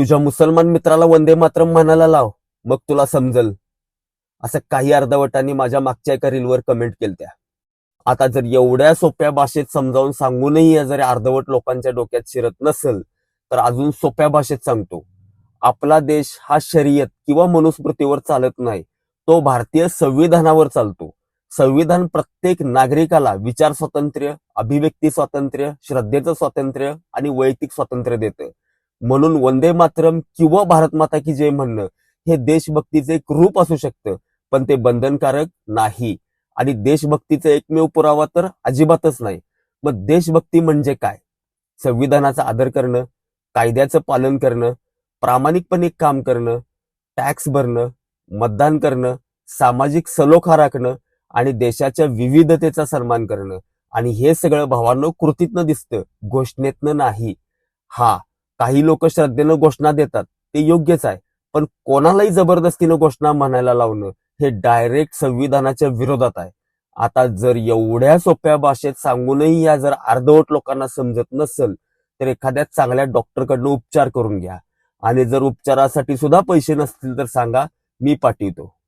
तुझ्या मुसलमान मित्राला वंदे मातरम म्हणायला लाव, मग तुला समजल. असं काही अर्धवटांनी माझ्या मागच्या एका रीलवर कमेंट केलत्या. आता जर एवढ्या सोप्या भाषेत समजावून सांगूनही जर अर्धवट लोकांच्या डोक्यात शिरत नसेल तर अजून सोप्या भाषेत सांगतो. आपला देश हा शर्यत किंवा मनुस्मृतीवर चालत नाही, तो भारतीय संविधानावर चालतो. संविधान प्रत्येक नागरिकाला विचार स्वातंत्र्य, अभिव्यक्ती स्वातंत्र्य, श्रद्धेचं स्वातंत्र्य आणि वैयक्तिक स्वातंत्र्य देतं. म्हणून वंदे मातरम किंवा भारत माता की जय म्हणणं हे देशभक्तीचे एक रूप असू शकतं, पण ते बंधनकारक नाही. आणि देशभक्तीचा एकमेव पुरावा तर अजिबातच नाही. मग देशभक्ती म्हणजे काय? संविधानाचा आदर करणं, कायद्याचं पालन करणं, प्रामाणिकपणे काम करणं, टॅक्स भरणं, मतदान करणं, सामाजिक सलोखा राखणं आणि देशाच्या विविधतेचा सन्मान करणं. आणि हे सगळं भावांनो कृतीतनं दिसतं, घोषणेतनं नाही. हा, काही लोक श्रद्धेनं घोषणा देतात, ते योग्यच आहे, पण कोणालाही जबरदस्तीनं घोषणा म्हणायला लावणं हे डायरेक्ट संविधानाच्या विरोधात आहे. आता जर एवढ्या सोप्या भाषेत सांगूनही या जर अर्धवट लोकांना समजत नसेल तर एखाद्या चांगल्या डॉक्टरकडनं उपचार करून घ्या. आणि जर उपचारासाठी सुद्धा पैसे नसतील तर सांगा, मी पाठवतो.